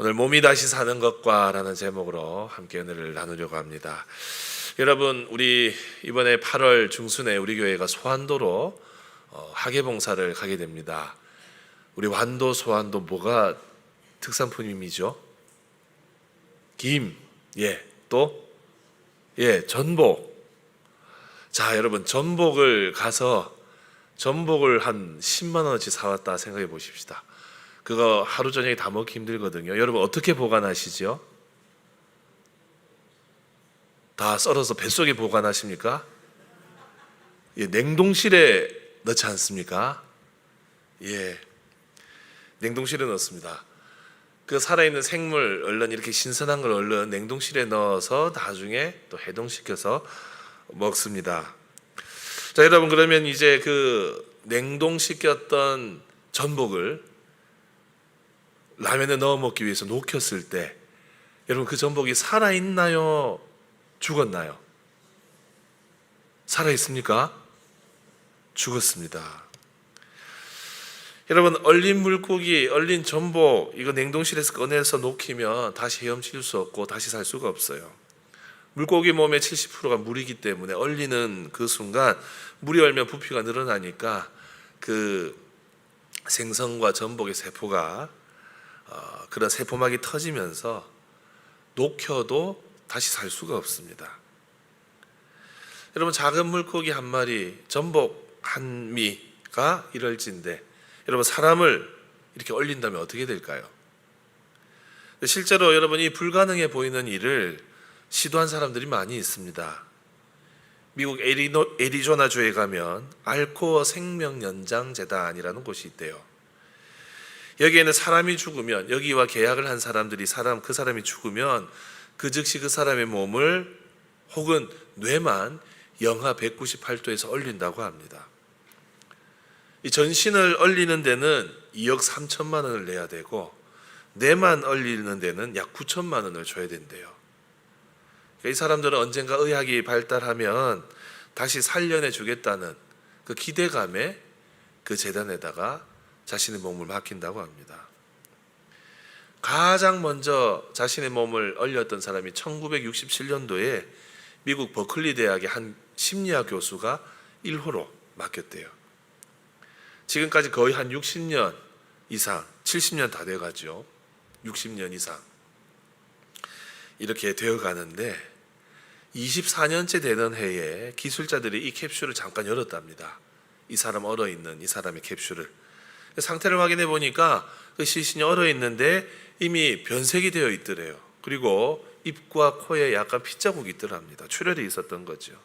오늘 몸이 다시 사는 것과 라는 제목으로 함께 은혜를 나누려고 합니다. 여러분, 우리 이번에 8월 중순에 우리 교회가 소환도로 학예봉사를 가게 됩니다. 우리 완도, 소환도 뭐가 특산품이죠? 김, 전복. 자, 여러분, 전복을 가서 전복을 한 10만 원어치 사왔다 생각해 보십시다. 그거 하루 저녁에 다 먹기 힘들거든요. 여러분 어떻게 보관하시죠? 다 썰어서 뱃속에 보관하십니까? 냉동실에 넣지 않습니까? 냉동실에 넣습니다. 그 살아있는 생물 얼른 이렇게 신선한 걸 얼른 냉동실에 넣어서 나중에 또 해동시켜서 먹습니다. 자, 여러분, 그러면 이제 그 냉동시켰던 전복을 라면에 넣어 먹기 위해서 녹였을 때 여러분 그 전복이 살아있나요? 죽었나요? 살아있습니까? 죽었습니다. 여러분, 얼린 물고기, 얼린 전복 이거 냉동실에서 꺼내서 녹이면 다시 헤엄칠 수 없고 다시 살 수가 없어요. 물고기 몸의 70%가 물이기 때문에 얼리는 그 순간 물이 얼면 부피가 늘어나니까 그 생선과 전복의 세포가 그런 세포막이 터지면서 녹혀도 다시 살 수가 없습니다. 여러분, 작은 물고기 한 마리, 전복 한 미가 이럴진데 여러분 사람을 이렇게 얼린다면 어떻게 될까요? 실제로 여러분 이 불가능해 보이는 일을 시도한 사람들이 많이 있습니다. 미국 애리조나주에 가면 알코어 생명연장재단이라는 곳이 있대요. 여기에는 사람이 죽으면, 여기와 계약을 한 사람들이 그 사람이 죽으면 그 즉시 그 사람의 몸을 혹은 뇌만 영하 198도에서 얼린다고 합니다. 이 전신을 얼리는 데는 2억 3천만 원을 내야 되고 뇌만 얼리는 데는 약 9천만 원을 줘야 된대요. 이 사람들은 언젠가 의학이 발달하면 다시 살려내 주겠다는 그 기대감에 그 재단에다가 자신의 몸을 맡긴다고 합니다. 가장 먼저 자신의 몸을 얼렸던 사람이 1967년도에 미국 버클리 대학의 한 심리학 교수가 1호로 맡겼대요. 지금까지 거의 한 60년 이상, 70년 다 돼가죠. 60년 이상 이렇게 되어가는데 24년째 되는 해에 기술자들이 이 캡슐을 잠깐 열었답니다. 이 사람 얼어있는 이 사람의 캡슐을 상태를 확인해 보니까 그 시신이 얼어 있는데 이미 변색이 되어 있더래요. 그리고 입과 코에 약간 핏자국이 있더랍니다. 출혈이 있었던 거죠.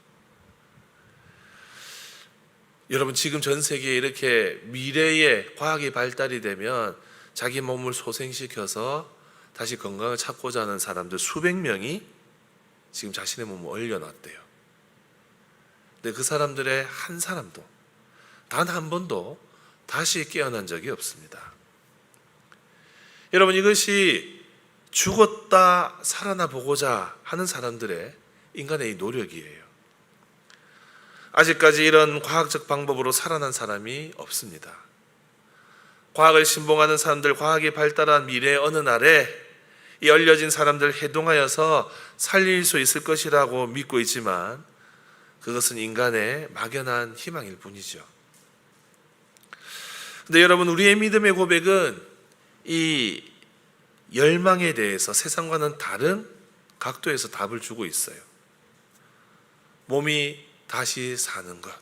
여러분, 지금 전 세계에 이렇게 미래의 과학이 발달이 되면 자기 몸을 소생시켜서 다시 건강을 찾고자 하는 사람들 수백 명이 지금 자신의 몸을 얼려놨대요. 근데 그 사람들의 한 사람도 단 한 번도 다시 깨어난 적이 없습니다. 여러분, 이것이 죽었다 살아나 보고자 하는 사람들의 인간의 이 노력이에요. 아직까지 이런 과학적 방법으로 살아난 사람이 없습니다. 과학을 신봉하는 사람들, 과학이 발달한 미래의 어느 날에 이 얼려진 사람들 해동하여서 살릴 수 있을 것이라고 믿고 있지만 그것은 인간의 막연한 희망일 뿐이죠. 근데 여러분, 우리의 믿음의 고백은 이 열망에 대해서 세상과는 다른 각도에서 답을 주고 있어요. 몸이 다시 사는 것.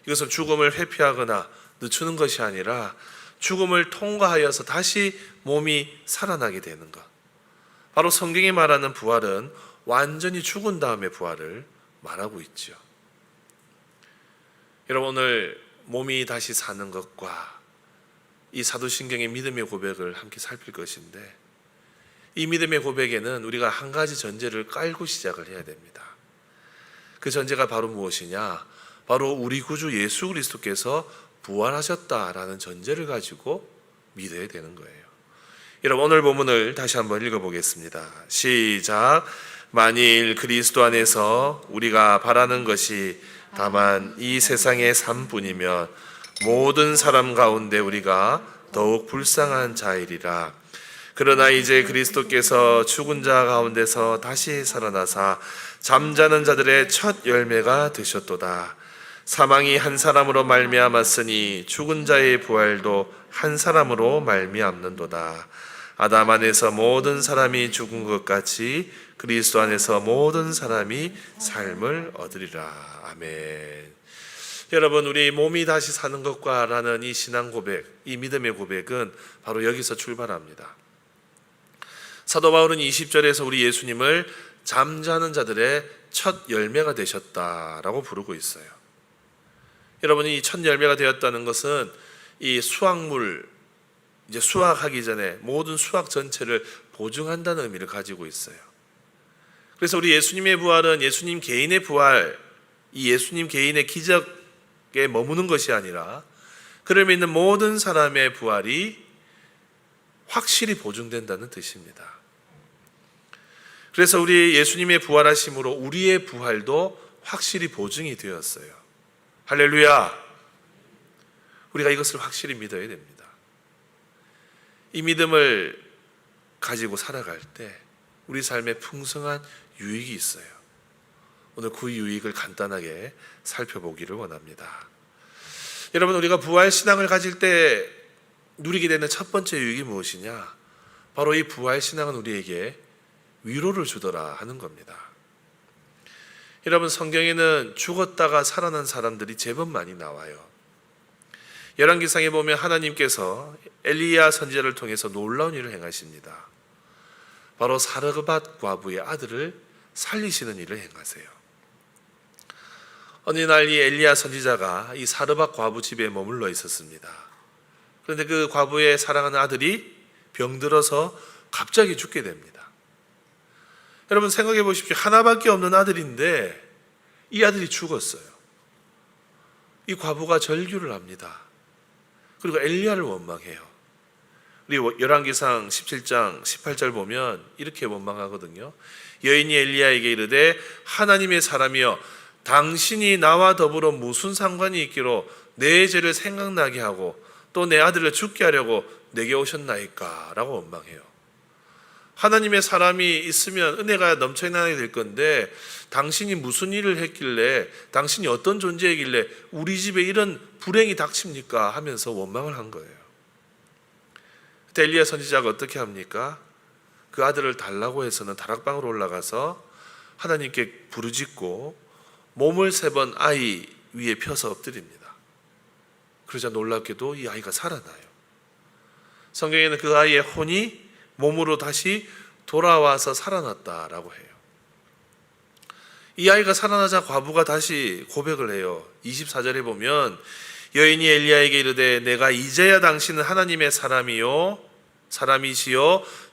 이것은 죽음을 회피하거나 늦추는 것이 아니라 죽음을 통과하여서 다시 몸이 살아나게 되는 것. 바로 성경이 말하는 부활은 완전히 죽은 다음의 부활을 말하고 있죠. 여러분, 오늘 몸이 다시 사는 것과 이 사도신경의 믿음의 고백을 함께 살필 것인데 이 믿음의 고백에는 우리가 한 가지 전제를 깔고 시작을 해야 됩니다. 그 전제가 바로 무엇이냐? 바로 우리 구주 예수 그리스도께서 부활하셨다라는 전제를 가지고 믿어야 되는 거예요. 여러분, 오늘 본문을 다시 한번 읽어보겠습니다. 시작. 만일 그리스도 안에서 우리가 바라는 것이 다만 이 세상의 삶뿐이면 모든 사람 가운데 우리가 더욱 불쌍한 자이리라. 그러나 이제 그리스도께서 죽은 자 가운데서 다시 살아나사 잠자는 자들의 첫 열매가 되셨도다. 사망이 한 사람으로 말미암았으니 죽은 자의 부활도 한 사람으로 말미암는도다. 아담 안에서 모든 사람이 죽은 것 같이 그리스도 안에서 모든 사람이 삶을 얻으리라. 아멘. 여러분, 우리 몸이 다시 사는 것과 라는 이 신앙 고백, 이 믿음의 고백은 바로 여기서 출발합니다. 사도 바울은 20절에서 우리 예수님을 잠자는 자들의 첫 열매가 되셨다라고 부르고 있어요. 여러분이 이 첫 열매가 되었다는 것은 이 수확물, 이제 수확하기 전에 모든 수확 전체를 보증한다는 의미를 가지고 있어요. 그래서 우리 예수님의 부활은 예수님 개인의 부활, 이 예수님 개인의 기적에 머무는 것이 아니라 그를 믿는 모든 사람의 부활이 확실히 보증된다는 뜻입니다. 그래서 우리 예수님의 부활하심으로 우리의 부활도 확실히 보증이 되었어요. 할렐루야! 우리가 이것을 확실히 믿어야 됩니다. 이 믿음을 가지고 살아갈 때 우리 삶에 풍성한 유익이 있어요. 오늘 그 유익을 간단하게 살펴보기를 원합니다. 여러분, 우리가 부활 신앙을 가질 때 누리게 되는 첫 번째 유익이 무엇이냐? 바로 이 부활 신앙은 우리에게 위로를 주더라 하는 겁니다. 여러분, 성경에는 죽었다가 살아난 사람들이 제법 많이 나와요. 열왕기상에 보면 하나님께서 엘리야 선지자를 통해서 놀라운 일을 행하십니다. 바로 사르밧 과부의 아들을 살리시는 일을 행하세요. 어느 날 이 엘리야 선지자가 이 사르밧 과부 집에 머물러 있었습니다. 그런데 그 과부의 사랑하는 아들이 병들어서 갑자기 죽게 됩니다. 여러분, 생각해 보십시오. 하나밖에 없는 아들인데 이 아들이 죽었어요. 이 과부가 절규를 합니다. 그리고 엘리야를 원망해요. 우리 열왕기상 17장 18절 보면 이렇게 원망하거든요. 여인이 엘리야에게 이르되 하나님의 사람이여, 당신이 나와 더불어 무슨 상관이 있기로 내 죄를 생각나게 하고 또 내 아들을 죽게 하려고 내게 오셨나이까? 라고 원망해요. 하나님의 사람이 있으면 은혜가 넘쳐나게 될 건데 당신이 무슨 일을 했길래, 당신이 어떤 존재이길래 우리 집에 이런 불행이 닥칩니까? 하면서 원망을 한 거예요. 그때 엘리야 선지자가 어떻게 합니까? 그 아들을 달라고 해서는 다락방으로 올라가서 하나님께 부르짖고 몸을 3번 아이 위에 펴서 엎드립니다. 그러자 놀랍게도 이 아이가 살아나요. 성경에는 그 아이의 혼이 몸으로 다시 돌아와서 살아났다라고 해요. 이 아이가 살아나자 과부가 다시 고백을 해요. 24절에 보면 여인이 엘리야에게 이르되 내가 이제야 당신은 하나님의 사람이시요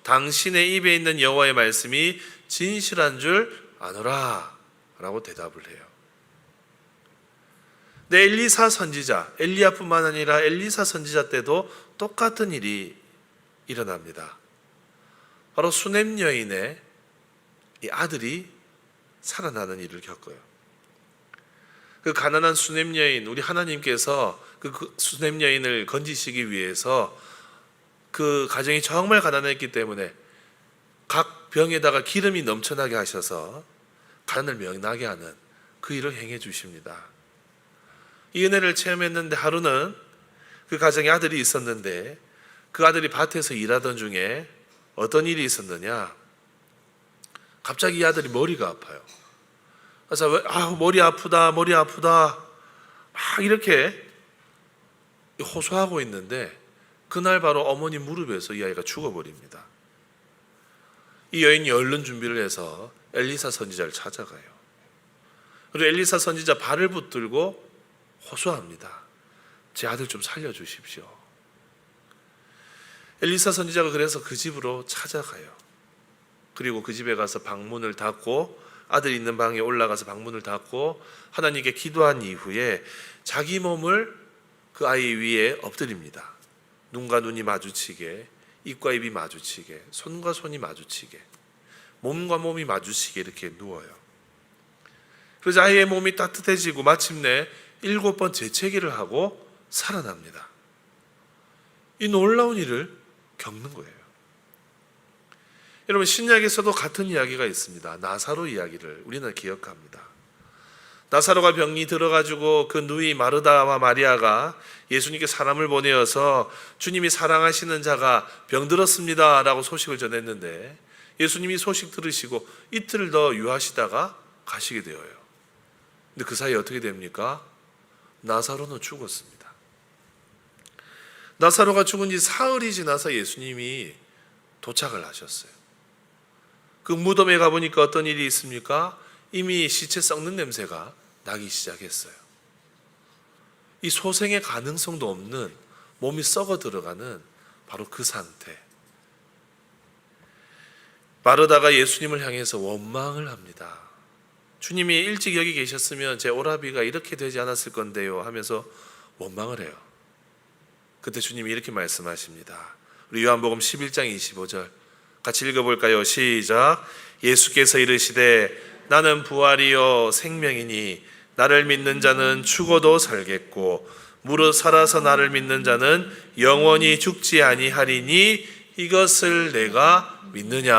당신의 입에 있는 여호와의 말씀이 진실한 줄 아노라 라고 대답을 해요. 네, 엘리사 선지자, 엘리야뿐만 아니라 엘리사 선지자 때도 똑같은 일이 일어납니다. 바로 수넴 여인의 이 아들이 살아나는 일을 겪어요. 그 가난한 수넴 여인, 우리 하나님께서 그 수넴 여인을 건지시기 위해서 그 가정이 정말 가난했기 때문에 각 병에다가 기름이 넘쳐나게 하셔서 가난을 명나게 하는 그 일을 행해 주십니다. 이 은혜를 체험했는데 하루는 그 가정에 아들이 있었는데 그 아들이 밭에서 일하던 중에 어떤 일이 있었느냐? 갑자기 이 아들이 머리가 아파요. 그래서 머리 아프다 막 이렇게 호소하고 있는데 그날 바로 어머니 무릎에서 이 아이가 죽어버립니다. 이 여인이 얼른 준비를 해서 엘리사 선지자를 찾아가요. 그리고 엘리사 선지자 발을 붙들고 호소합니다. 제 아들 좀 살려주십시오. 엘리사 선지자가 그래서 그 집으로 찾아가요. 그리고 그 집에 가서 방문을 닫고 아들 있는 방에 올라가서 방문을 닫고 하나님께 기도한 이후에 자기 몸을 그 아이 위에 엎드립니다. 눈과 눈이 마주치게, 입과 입이 마주치게, 손과 손이 마주치게, 몸과 몸이 마주치게 이렇게 누워요. 그래서 아이의 몸이 따뜻해지고 마침내 7번 재채기를 하고 살아납니다. 이 놀라운 일을 겪는 거예요. 여러분, 신약에서도 같은 이야기가 있습니다. 나사로 이야기를 우리는 기억합니다. 나사로가 병이 들어가지고 그 누이 마르다와 마리아가 예수님께 사람을 보내어서 주님이 사랑하시는 자가 병들었습니다 라고 소식을 전했는데, 예수님이 소식 들으시고 이틀 더 유하시다가 가시게 되어요. 근데 그 사이에 어떻게 됩니까? 나사로는 죽었습니다. 나사로가 죽은 지 사흘이 지나서 예수님이 도착을 하셨어요. 그 무덤에 가보니까 어떤 일이 있습니까? 이미 시체 썩는 냄새가 나기 시작했어요. 이 소생의 가능성도 없는 몸이 썩어 들어가는 바로 그 상태. 마르다가 예수님을 향해서 원망을 합니다. 주님이 일찍 여기 계셨으면 제 오라비가 이렇게 되지 않았을 건데요 하면서 원망을 해요. 그때 주님이 이렇게 말씀하십니다. 우리 요한복음 11장 25절 같이 읽어볼까요? 시작. 예수께서 이르시되 나는 부활이요 생명이니 나를 믿는 자는 죽어도 살겠고 무릇 살아서 나를 믿는 자는 영원히 죽지 아니하리니 이것을 내가 믿느냐.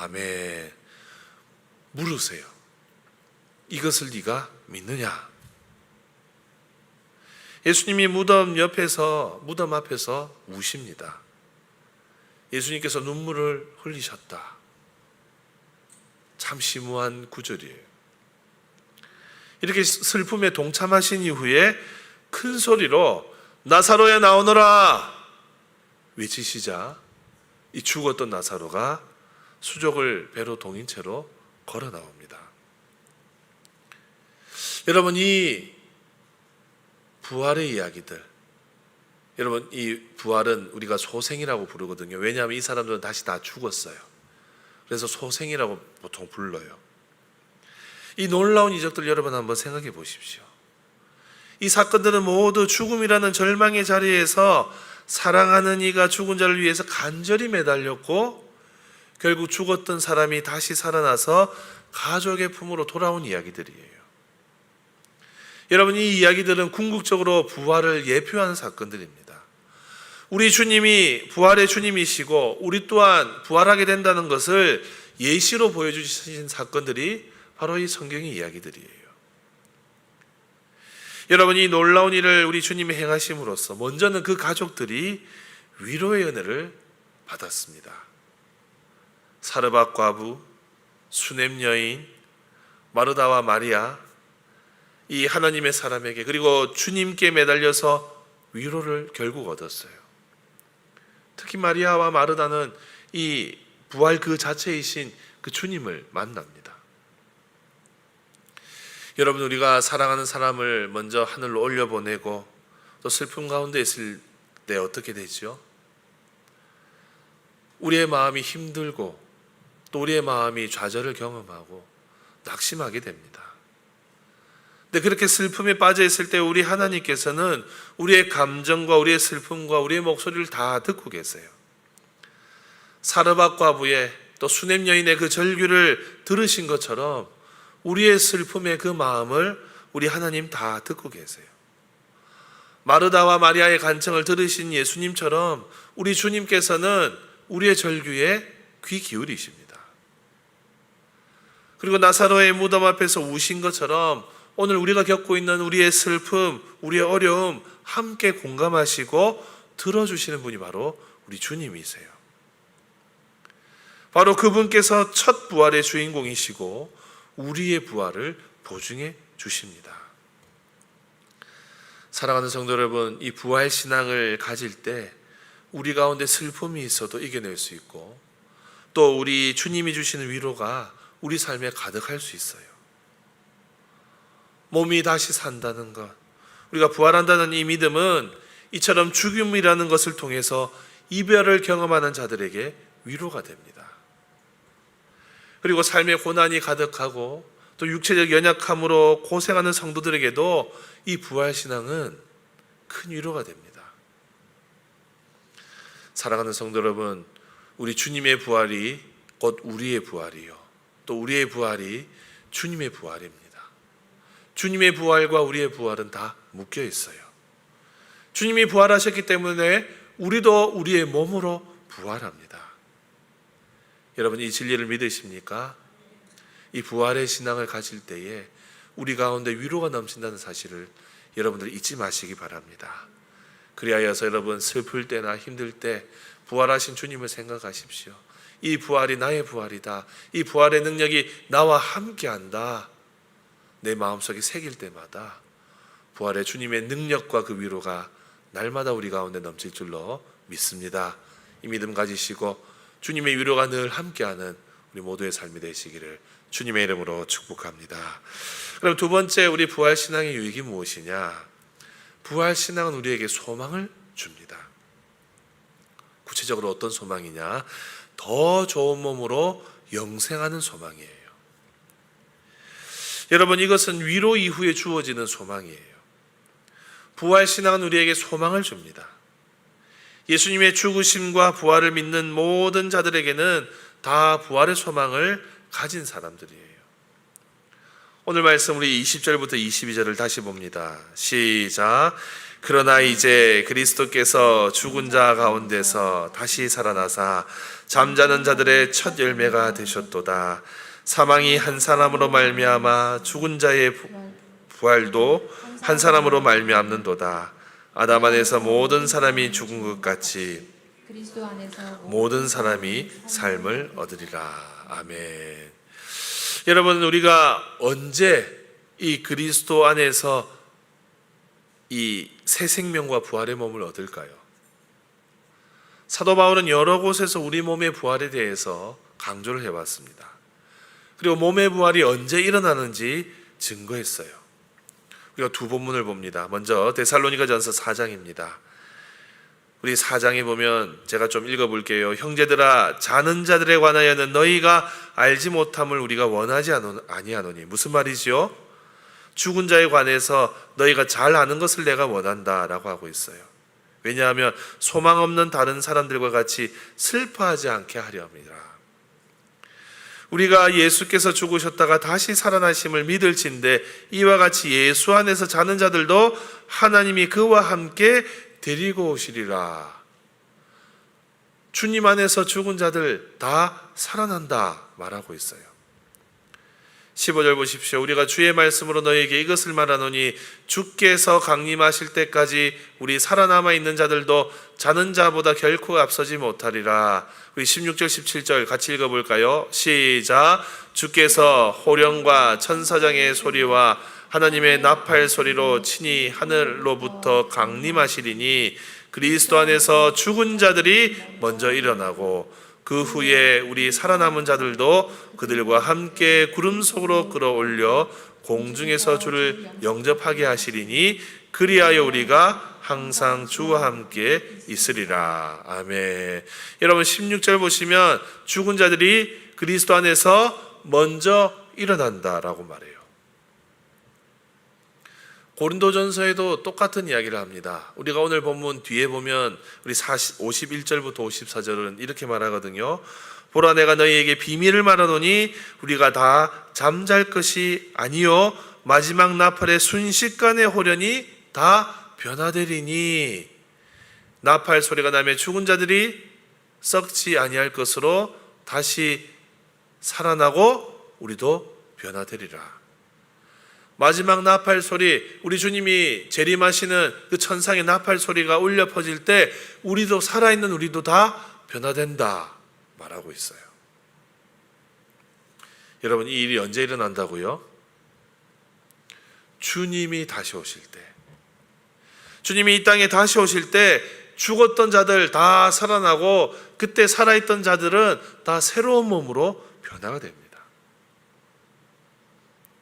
아멘. 물으세요. 이것을 네가 믿느냐? 예수님이 무덤 앞에서 우십니다. 예수님께서 눈물을 흘리셨다. 참 심오한 구절이에요. 이렇게 슬픔에 동참하신 이후에 큰 소리로 나사로야 나오너라 외치시자 이 죽었던 나사로가 수족을 배로 동인 채로 걸어 나옵니다. 여러분, 이 부활의 이야기들, 여러분, 이 부활은 우리가 소생이라고 부르거든요. 왜냐하면 이 사람들은 다시 다 죽었어요. 그래서 소생이라고 보통 불러요. 이 놀라운 이적들 여러분 한번 생각해 보십시오. 이 사건들은 모두 죽음이라는 절망의 자리에서 사랑하는 이가 죽은 자를 위해서 간절히 매달렸고 결국 죽었던 사람이 다시 살아나서 가족의 품으로 돌아온 이야기들이에요. 여러분, 이 이야기들은 궁극적으로 부활을 예표하는 사건들입니다. 우리 주님이 부활의 주님이시고 우리 또한 부활하게 된다는 것을 예시로 보여주신 사건들이 바로 이 성경의 이야기들이에요. 여러분, 이 놀라운 일을 우리 주님이 행하심으로써 먼저는 그 가족들이 위로의 은혜를 받았습니다. 사르밧 과부, 수넴 여인, 마르다와 마리아, 이 하나님의 사람에게 그리고 주님께 매달려서 위로를 결국 얻었어요. 특히 마리아와 마르다는 이 부활 그 자체이신 그 주님을 만납니다. 여러분, 우리가 사랑하는 사람을 먼저 하늘로 올려보내고 또 슬픔 가운데 있을 때 어떻게 되죠? 우리의 마음이 힘들고 또 우리의 마음이 좌절을 경험하고 낙심하게 됩니다. 근데 그렇게 슬픔에 빠져 있을 때 우리 하나님께서는 우리의 감정과 우리의 슬픔과 우리의 목소리를 다 듣고 계세요. 사르밧 과부의 또 수넴 여인의 그 절규를 들으신 것처럼 우리의 슬픔의 그 마음을 우리 하나님 다 듣고 계세요. 마르다와 마리아의 간청을 들으신 예수님처럼 우리 주님께서는 우리의 절규에 귀 기울이십니다. 그리고 나사로의 무덤 앞에서 우신 것처럼 오늘 우리가 겪고 있는 우리의 슬픔, 우리의 어려움 함께 공감하시고 들어주시는 분이 바로 우리 주님이세요. 바로 그분께서 첫 부활의 주인공이시고 우리의 부활을 보증해 주십니다. 사랑하는 성도 여러분, 이 부활 신앙을 가질 때 우리 가운데 슬픔이 있어도 이겨낼 수 있고 또 우리 주님이 주시는 위로가 우리 삶에 가득할 수 있어요. 몸이 다시 산다는 것, 우리가 부활한다는 이 믿음은 이처럼 죽음이라는 것을 통해서 이별을 경험하는 자들에게 위로가 됩니다. 그리고 삶의 고난이 가득하고 또 육체적 연약함으로 고생하는 성도들에게도 이 부활신앙은 큰 위로가 됩니다. 사랑하는 성도 여러분, 우리 주님의 부활이 곧 우리의 부활이요, 또 우리의 부활이 주님의 부활입니다. 주님의 부활과 우리의 부활은 다 묶여 있어요. 주님이 부활하셨기 때문에 우리도 우리의 몸으로 부활합니다. 여러분 이 진리를 믿으십니까? 이 부활의 신앙을 가질 때에 우리 가운데 위로가 넘친다는 사실을 여러분들 잊지 마시기 바랍니다. 그리하여서 여러분 슬플 때나 힘들 때 부활하신 주님을 생각하십시오. 이 부활이 나의 부활이다. 이 부활의 능력이 나와 함께한다. 내 마음속에 새길 때마다 부활의 주님의 능력과 그 위로가 날마다 우리 가운데 넘칠 줄로 믿습니다. 이 믿음 가지시고 주님의 위로가 늘 함께하는 우리 모두의 삶이 되시기를 주님의 이름으로 축복합니다. 그럼 두 번째 우리 부활신앙의 유익이 무엇이냐? 부활신앙은 우리에게 소망을 줍니다. 구체적으로 어떤 소망이냐? 더 좋은 몸으로 영생하는 소망이에요. 여러분 이것은 위로 이후에 주어지는 소망이에요. 부활신앙은 우리에게 소망을 줍니다. 예수님의 죽으심과 부활을 믿는 모든 자들에게는 다 부활의 소망을 가진 사람들이에요. 오늘 말씀 우리 20절부터 22절을 다시 봅니다. 시작. 그러나 이제 그리스도께서 죽은 자 가운데서 다시 살아나사 잠자는 자들의 첫 열매가 되셨도다. 사망이 한 사람으로 말미암아 죽은 자의 부활도 한 사람으로 말미암는도다. 아담 안에서 모든 사람이 죽은 것 같이 그리스도 안에서 모든 사람이 삶을 얻으리라. 아멘. 여러분 우리가 언제 이 그리스도 안에서 이 새 생명과 부활의 몸을 얻을까요? 사도 바울은 여러 곳에서 우리 몸의 부활에 대해서 강조를 해왔습니다. 그리고 몸의 부활이 언제 일어나는지 증거했어요. 우리가 두 본문을 봅니다. 먼저 데살로니가전서 4장입니다. 우리 4장에 보면 제가 좀 읽어볼게요. 형제들아 자는 자들에 관하여는 너희가 알지 못함을 우리가 원하지 아니하노니. 무슨 말이지요? 죽은 자에 관해서 너희가 잘 아는 것을 내가 원한다 라고 하고 있어요. 왜냐하면 소망 없는 다른 사람들과 같이 슬퍼하지 않게 하려 함이라. 우리가 예수께서 죽으셨다가 다시 살아나심을 믿을진데 이와 같이 예수 안에서 자는 자들도 하나님이 그와 함께 데리고 오시리라. 주님 안에서 죽은 자들 다 살아난다 말하고 있어요. 15절 보십시오. 우리가 주의 말씀으로 너희에게 이것을 말하노니 주께서 강림하실 때까지 우리 살아남아 있는 자들도 자는 자보다 결코 앞서지 못하리라. 우리 16절 17절 같이 읽어볼까요? 시작. 주께서 호령과 천사장의 소리와 하나님의 나팔 소리로 친히 하늘로부터 강림하시리니 그리스도 안에서 죽은 자들이 먼저 일어나고 그 후에 우리 살아남은 자들도 그들과 함께 구름 속으로 끌어올려 공중에서 주를 영접하게 하시리니 그리하여 우리가 항상 주와 함께 있으리라. 아멘. 여러분 16절 보시면 죽은 자들이 그리스도 안에서 먼저 일어난다라고 말해요. 고린도전서에도 똑같은 이야기를 합니다. 우리가 오늘 본문 뒤에 보면 우리 51절부터 54절은 이렇게 말하거든요. 보라 내가 너희에게 비밀을 말하노니 우리가 다 잠잘 것이 아니요 마지막 나팔의 순식간에 호련히 다 변화되리니 나팔 소리가 나면 죽은 자들이 썩지 아니할 것으로 다시 살아나고 우리도 변화되리라. 마지막 나팔 소리, 우리 주님이 재림하시는 그 천상의 나팔 소리가 울려 퍼질 때 우리도 살아있는 우리도 다 변화된다 말하고 있어요. 여러분 이 일이 언제 일어난다고요? 주님이 다시 오실 때, 주님이 이 땅에 다시 오실 때 죽었던 자들 다 살아나고 그때 살아있던 자들은 다 새로운 몸으로 변화가 됩니다.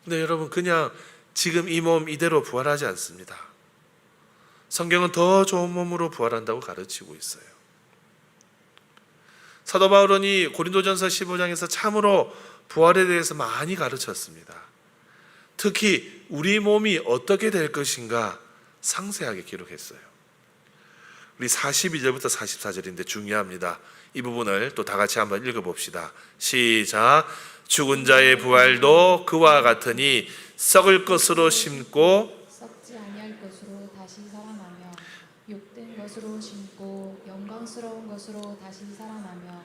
근데 여러분 그냥 지금 이 몸 이대로 부활하지 않습니다. 성경은 더 좋은 몸으로 부활한다고 가르치고 있어요. 사도 바울은 이 고린도전서 15장에서 참으로 부활에 대해서 많이 가르쳤습니다. 특히 우리 몸이 어떻게 될 것인가 상세하게 기록했어요. 우리 42절부터 44절인데 중요합니다. 이 부분을 또 다 같이 한번 읽어봅시다. 시작. 죽은 자의 부활도 그와 같으니 썩을 것으로 심고 썩지 아니할 것으로 다시 살아나며 욕된 것으로 심고 영광스러운 것으로 다시 살아나며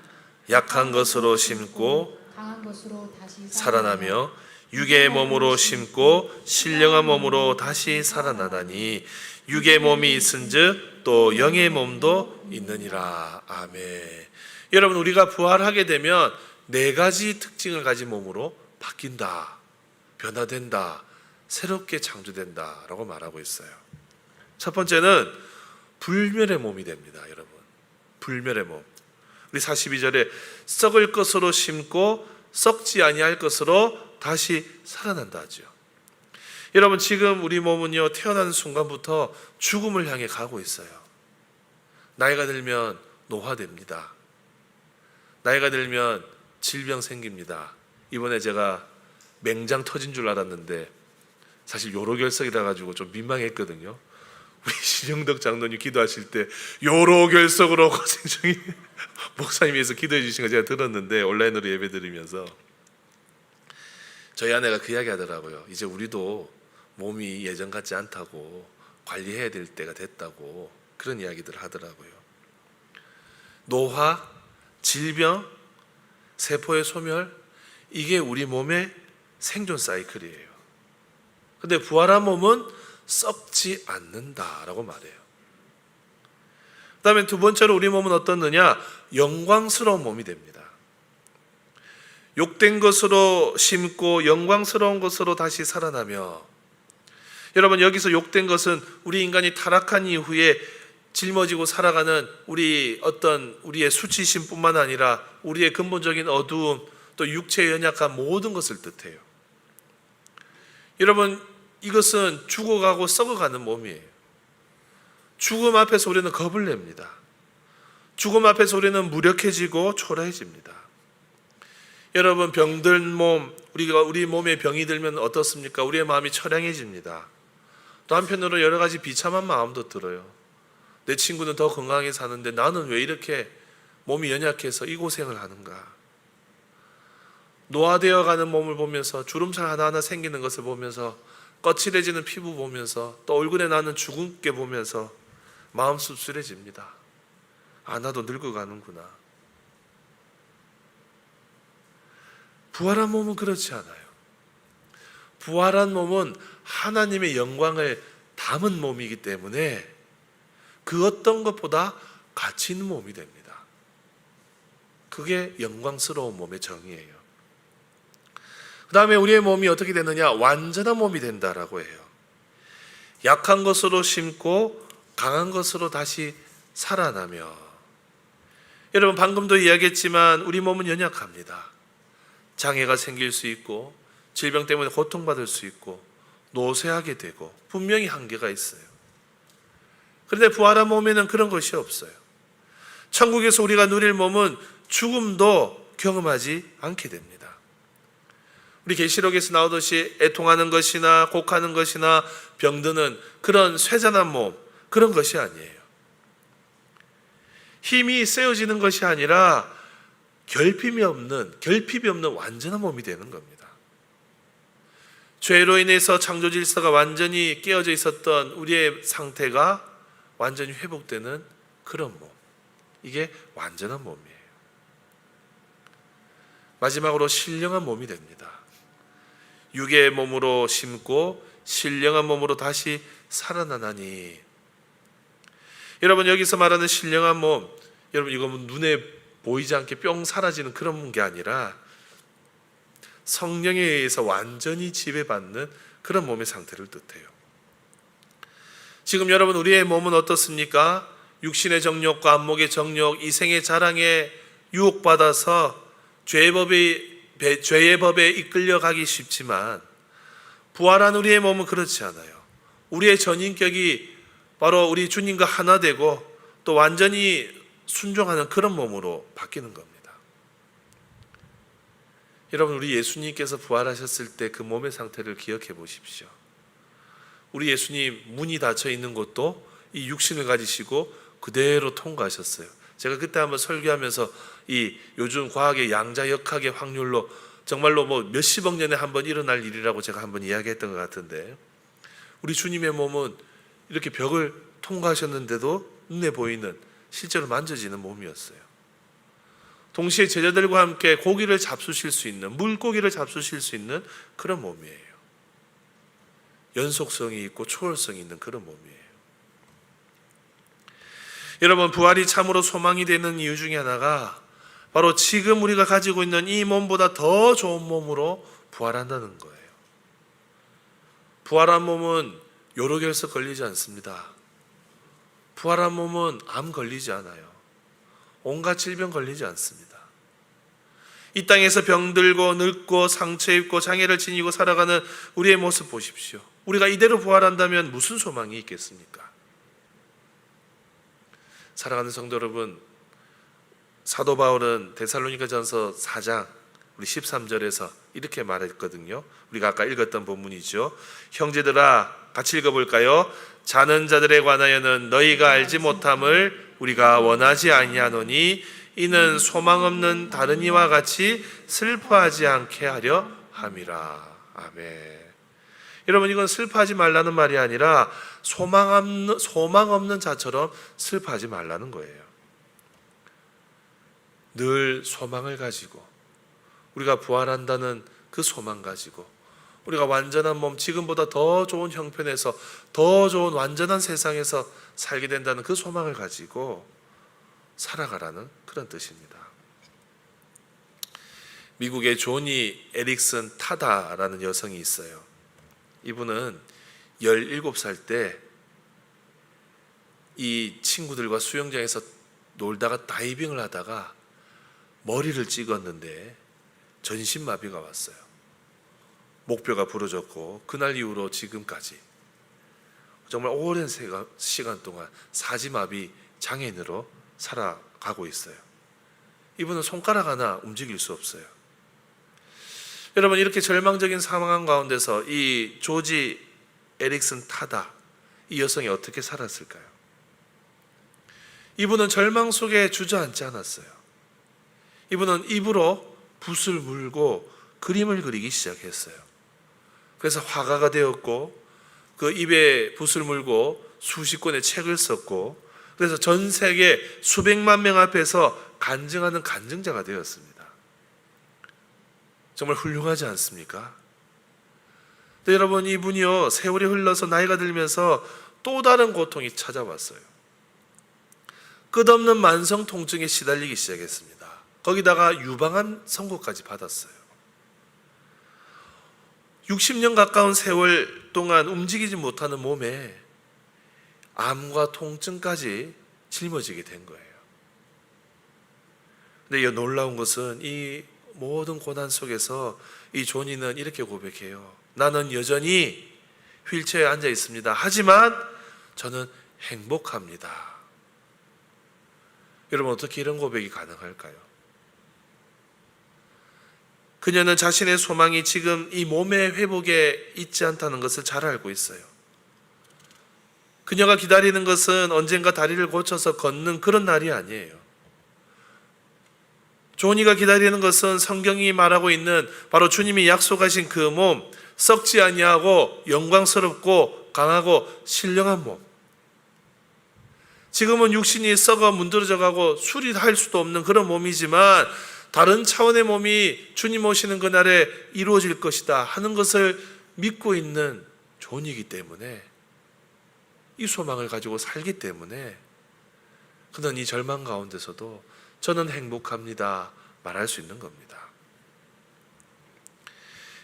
약한 것으로 심고 강한 것으로 다시 살아나며 육의 몸으로 심고 신령한 몸으로 다시 살아나다니 육의 몸이 있은즉 또 영의 몸도 있느니라. 아멘. 여러분, 우리가 부활하게 되면 네 가지 특징을 가진 몸으로 바뀐다, 변화된다, 새롭게 창조된다라고 말하고 있어요. 첫 번째는 불멸의 몸이 됩니다. 여러분, 불멸의 몸. 우리 42절에 썩을 것으로 심고 썩지 아니할 것으로 다시 살아난다 하죠. 여러분, 지금 우리 몸은요, 태어나는 순간부터 죽음을 향해 가고 있어요. 나이가 들면 노화됩니다. 나이가 들면 질병 생깁니다. 이번에 제가 맹장 터진 줄 알았는데 사실 요로결석이라 가지고 좀 민망했거든요. 우리 신영덕 장로님 기도하실 때 요로결석으로 고생 중인 목사님께서 기도해 주신 거 제가 들었는데, 온라인으로 예배 드리면서 저희 아내가 그 이야기 하더라고요. 이제 우리도 몸이 예전 같지 않다고, 관리해야 될 때가 됐다고, 그런 이야기들을 하더라고요. 노화, 질병, 세포의 소멸, 이게 우리 몸의 생존 사이클이에요. 근데 부활한 몸은 썩지 않는다라고 말해요. 그 다음에 두 번째로 우리 몸은 어떻느냐? 영광스러운 몸이 됩니다. 욕된 것으로 심고 영광스러운 것으로 다시 살아나며, 여러분, 여기서 욕된 것은 우리 인간이 타락한 이후에 짊어지고 살아가는 우리의 수치심뿐만 아니라 우리의 근본적인 어두움, 또 육체의 연약한 모든 것을 뜻해요. 여러분, 이것은 죽어가고 썩어가는 몸이에요. 죽음 앞에서 우리는 겁을 냅니다. 죽음 앞에서 우리는 무력해지고 초라해집니다. 여러분, 병든 몸, 우리 몸에 병이 들면 어떻습니까? 우리의 마음이 처량해집니다. 또 한편으로 여러 가지 비참한 마음도 들어요. 내 친구는 더 건강하게 사는데 나는 왜 이렇게 몸이 연약해서 이 고생을 하는가? 노화되어 가는 몸을 보면서, 주름살 하나하나 생기는 것을 보면서, 거칠해지는 피부 보면서, 또 얼굴에 나는 주근깨 보면서 마음 씁쓸해집니다. 아, 나도 늙어가는구나. 부활한 몸은 그렇지 않아요. 부활한 몸은 하나님의 영광을 담은 몸이기 때문에 그 어떤 것보다 가치 있는 몸이 됩니다. 그게 영광스러운 몸의 정의예요. 그 다음에 우리의 몸이 어떻게 되느냐? 완전한 몸이 된다라고 해요. 약한 것으로 심고 강한 것으로 다시 살아나며. 여러분, 방금도 이야기했지만 우리 몸은 연약합니다. 장애가 생길 수 있고, 질병 때문에 고통받을 수 있고, 노쇠하게 되고, 분명히 한계가 있어요. 그런데 부활한 몸에는 그런 것이 없어요. 천국에서 우리가 누릴 몸은 죽음도 경험하지 않게 됩니다. 우리 계시록에서 나오듯이 애통하는 것이나 곡하는 것이나 병드는 그런 쇠잔한 몸, 그런 것이 아니에요. 힘이 세어지는 것이 아니라 결핍이 없는 완전한 몸이 되는 겁니다. 죄로 인해서 창조 질서가 완전히 깨어져 있었던 우리의 상태가 완전히 회복되는 그런 몸, 이게 완전한 몸이에요. 마지막으로 신령한 몸이 됩니다. 육의 몸으로 심고 신령한 몸으로 다시 살아나나니. 여러분, 여기서 말하는 신령한 몸, 여러분, 이건 눈에 보이지 않게 뿅 사라지는 그런 게 아니라 성령에 의해서 완전히 지배받는 그런 몸의 상태를 뜻해요. 지금 여러분, 우리의 몸은 어떻습니까? 육신의 정욕과 안목의 정욕, 이생의 자랑에 유혹받아서 죄의 법에 이끌려가기 쉽지만, 부활한 우리의 몸은 그렇지 않아요. 우리의 전인격이 바로 우리 주님과 하나 되고 또 완전히 순종하는 그런 몸으로 바뀌는 겁니다. 여러분, 우리 예수님께서 부활하셨을 때 그 몸의 상태를 기억해 보십시오. 우리 예수님 문이 닫혀 있는 곳도 이 육신을 가지시고 그대로 통과하셨어요. 제가 그때 한번 설교하면서 이 요즘 과학의 양자역학의 확률로 정말로 몇십억 년에 한번 일어날 일이라고 제가 한번 이야기했던 것 같은데, 우리 주님의 몸은 이렇게 벽을 통과하셨는데도 눈에 보이는, 실제로 만져지는 몸이었어요. 동시에 제자들과 함께 고기를 잡수실 수 있는, 물고기를 잡수실 수 있는 그런 몸이에요. 연속성이 있고 초월성이 있는 그런 몸이에요. 여러분, 부활이 참으로 소망이 되는 이유 중에 하나가 바로 지금 우리가 가지고 있는 이 몸보다 더 좋은 몸으로 부활한다는 거예요. 부활한 몸은 요로결석 걸리지 않습니다. 부활한 몸은 암 걸리지 않아요. 온갖 질병 걸리지 않습니다. 이 땅에서 병들고 늙고 상처 입고 장애를 지니고 살아가는 우리의 모습 보십시오. 우리가 이대로 부활한다면 무슨 소망이 있겠습니까? 사랑하는 성도 여러분, 사도 바울은 데살로니가전서 4장 우리 13절에서 이렇게 말했거든요. 우리가 아까 읽었던 본문이죠. 형제들아, 같이 읽어볼까요? 자는 자들에 관하여는 너희가 알지 못함을 우리가 원하지 아니하노니 이는 소망 없는 다른 이와 같이 슬퍼하지 않게 하려 함이라. 아멘. 여러분, 이건 슬퍼하지 말라는 말이 아니라 소망 없는 자처럼 슬퍼하지 말라는 거예요. 늘 소망을 가지고 우리가 부활한다는 그 소망 가지고 우리가 완전한 몸, 지금보다 더 좋은 형편에서 더 좋은 완전한 세상에서 살게 된다는 그 소망을 가지고 살아가라는 그런 뜻입니다. 미국의 조니 에릭슨 타다라는 여성이 있어요. 이분은 17살 때 이 친구들과 수영장에서 놀다가 다이빙을 하다가 머리를 찍었는데 전신마비가 왔어요. 목뼈가 부러졌고 그날 이후로 지금까지 정말 오랜 시간 동안 사지마비 장애인으로 살아가고 있어요. 이분은 손가락 하나 움직일 수 없어요. 여러분, 이렇게 절망적인 상황 가운데서 이 조지 에릭슨 타다, 이 여성이 어떻게 살았을까요? 이분은 절망 속에 주저앉지 않았어요. 이분은 입으로 붓을 물고 그림을 그리기 시작했어요. 그래서 화가가 되었고 그 입에 붓을 물고 수십 권의 책을 썼고 그래서 전 세계 수백만 명 앞에서 간증하는 간증자가 되었습니다. 정말 훌륭하지 않습니까? 근데 여러분, 이분이요, 세월이 흘러서 나이가 들면서 또 다른 고통이 찾아왔어요. 끝없는 만성 통증에 시달리기 시작했습니다. 거기다가 유방암 선고까지 받았어요. 60년 가까운 세월 동안 움직이지 못하는 몸에 암과 통증까지 짊어지게 된 거예요. 근데 이 놀라운 것은 이 모든 고난 속에서 이 조니는 이렇게 고백해요. 나는 여전히 휠체어에 앉아 있습니다. 하지만 저는 행복합니다. 여러분, 어떻게 이런 고백이 가능할까요? 그녀는 자신의 소망이 지금 이 몸의 회복에 있지 않다는 것을 잘 알고 있어요. 그녀가 기다리는 것은 언젠가 다리를 고쳐서 걷는 그런 날이 아니에요. 조니가 기다리는 것은 성경이 말하고 있는 바로 주님이 약속하신 그 몸, 썩지 아니하고 영광스럽고 강하고 신령한 몸. 지금은 육신이 썩어 문드러져 가고 수리할 수도 없는 그런 몸이지만 다른 차원의 몸이 주님 오시는 그날에 이루어질 것이다 하는 것을 믿고 있는 존이기 때문에, 이 소망을 가지고 살기 때문에 그는 이 절망 가운데서도 저는 행복합니다 말할 수 있는 겁니다.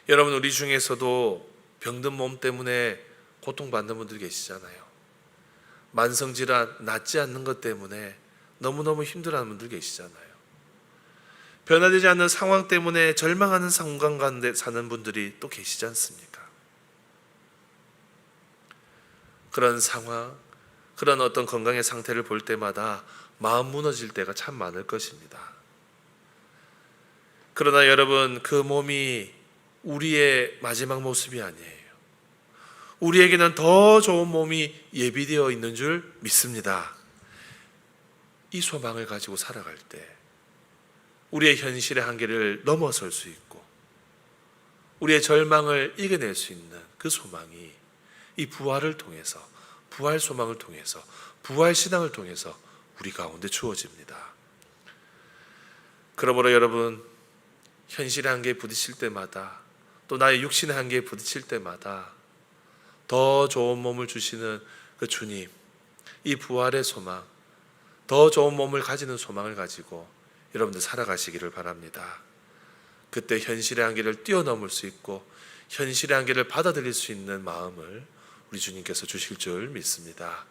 여러분, 우리 중에서도 병든 몸 때문에 고통받는 분들 계시잖아요. 만성질환 낫지 않는 것 때문에 너무너무 힘들어하는 분들 계시잖아요. 변화되지 않는 상황 때문에 절망하는 상황 가운데 사는 분들이 또 계시지 않습니까? 그런 상황, 그런 어떤 건강의 상태를 볼 때마다 마음 무너질 때가 참 많을 것입니다. 그러나 여러분, 그 몸이 우리의 마지막 모습이 아니에요. 우리에게는 더 좋은 몸이 예비되어 있는 줄 믿습니다. 이 소망을 가지고 살아갈 때 우리의 현실의 한계를 넘어설 수 있고 우리의 절망을 이겨낼 수 있는 그 소망이 이 부활을 통해서, 부활 소망을 통해서, 부활 신앙을 통해서 우리 가운데 주어집니다. 그러므로 여러분, 현실의 한계에 부딪힐 때마다, 또 나의 육신의 한계에 부딪힐 때마다 더 좋은 몸을 주시는 그 주님, 이 부활의 소망, 더 좋은 몸을 가지는 소망을 가지고 여러분들 살아가시기를 바랍니다. 그때 현실의 한계를 뛰어넘을 수 있고 현실의 한계를 받아들일 수 있는 마음을 우리 주님께서 주실 줄 믿습니다.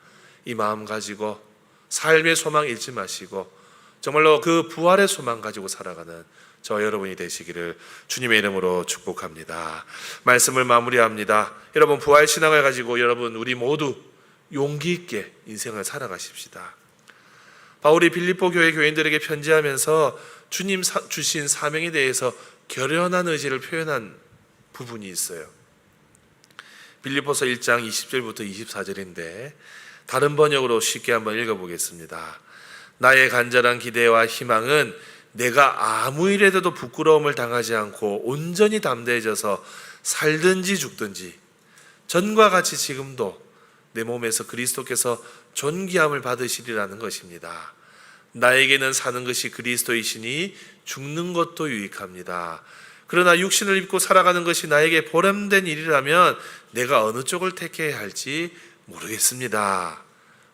이 마음 가지고 삶의 소망 잃지 마시고 정말로 그 부활의 소망 가지고 살아가는 저와 여러분이 되시기를 주님의 이름으로 축복합니다. 말씀을 마무리합니다. 여러분, 부활 신앙을 가지고 여러분 우리 모두 용기 있게 인생을 살아가십시다. 바울이 빌립보 교회 교인들에게 편지하면서 주님 주신 사명에 대해서 결연한 의지를 표현한 부분이 있어요. 빌립보서 1장 20절부터 24절인데 다른 번역으로 쉽게 한번 읽어보겠습니다. 나의 간절한 기대와 희망은 내가 아무 일에도 부끄러움을 당하지 않고 온전히 담대해져서 살든지 죽든지 전과 같이 지금도 내 몸에서 그리스도께서 존귀함을 받으시리라는 것입니다. 나에게는 사는 것이 그리스도이시니 죽는 것도 유익합니다. 그러나 육신을 입고 살아가는 것이 나에게 보람된 일이라면 내가 어느 쪽을 택해야 할지 모르겠습니다.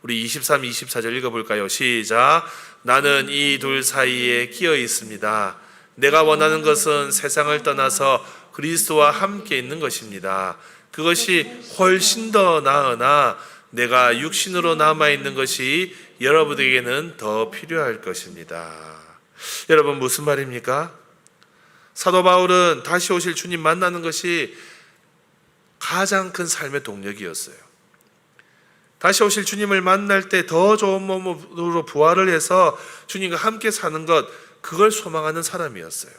우리 23, 24절 읽어볼까요? 시작. 나는 이 둘 사이에 끼어 있습니다. 내가 원하는 것은 세상을 떠나서 그리스도와 함께 있는 것입니다. 그것이 훨씬 더 나으나 내가 육신으로 남아있는 것이 여러분에게는 더 필요할 것입니다. 여러분, 무슨 말입니까? 사도 바울은 다시 오실 주님 만나는 것이 가장 큰 삶의 동력이었어요. 다시 오실 주님을 만날 때 더 좋은 몸으로 부활을 해서 주님과 함께 사는 것, 그걸 소망하는 사람이었어요.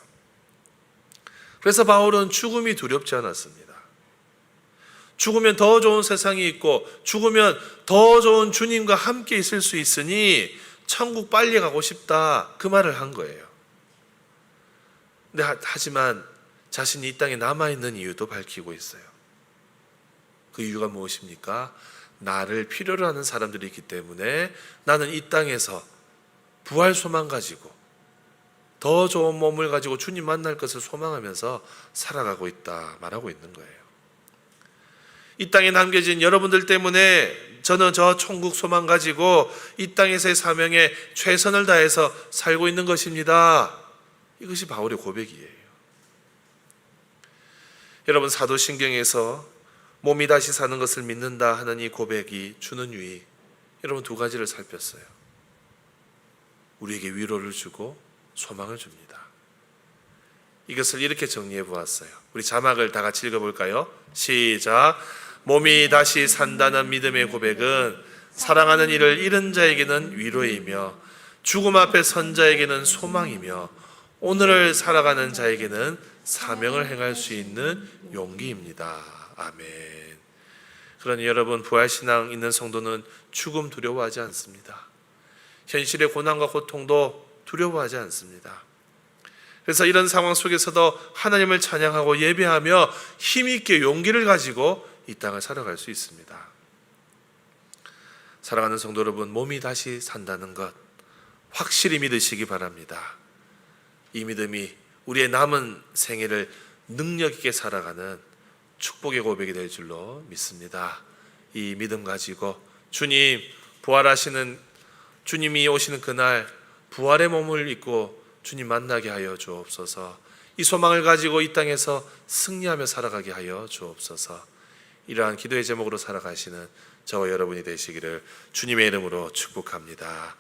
그래서 바울은 죽음이 두렵지 않았습니다. 죽으면 더 좋은 세상이 있고 죽으면 더 좋은 주님과 함께 있을 수 있으니 천국 빨리 가고 싶다, 그 말을 한 거예요. 근데 하지만 자신이 이 땅에 남아있는 이유도 밝히고 있어요. 그 이유가 무엇입니까? 나를 필요로 하는 사람들이 있기 때문에 나는 이 땅에서 부활 소망 가지고 더 좋은 몸을 가지고 주님 만날 것을 소망하면서 살아가고 있다 말하고 있는 거예요. 이 땅에 남겨진 여러분들 때문에 저는 저 천국 소망 가지고 이 땅에서의 사명에 최선을 다해서 살고 있는 것입니다. 이것이 바울의 고백이에요. 여러분, 사도신경에서 몸이 다시 사는 것을 믿는다 하는 이 고백이 주는 유익, 여러분 두 가지를 살폈어요. 우리에게 위로를 주고 소망을 줍니다. 이것을 이렇게 정리해 보았어요. 우리 자막을 다 같이 읽어볼까요? 시작. 몸이 다시 산다는 믿음의 고백은 사랑하는 이를 잃은 자에게는 위로이며 죽음 앞에 선 자에게는 소망이며 오늘을 살아가는 자에게는 사명을 행할 수 있는 용기입니다. 아멘. 그러니 여러분, 부활신앙 있는 성도는 죽음 두려워하지 않습니다. 현실의 고난과 고통도 두려워하지 않습니다. 그래서 이런 상황 속에서도 하나님을 찬양하고 예배하며 힘있게 용기를 가지고 이 땅을 살아갈 수 있습니다. 사랑하는 성도 여러분, 몸이 다시 산다는 것 확실히 믿으시기 바랍니다. 이 믿음이 우리의 남은 생애를 능력 있게 살아가는 축복의 고백이 될 줄로 믿습니다. 이 믿음 가지고 주님, 부활하시는 주님이 오시는 그날 부활의 몸을 입고 주님 만나게 하여 주옵소서. 이 소망을 가지고 이 땅에서 승리하며 살아가게 하여 주옵소서. 이러한 기도의 제목으로 살아가시는 저와 여러분이 되시기를 주님의 이름으로 축복합니다.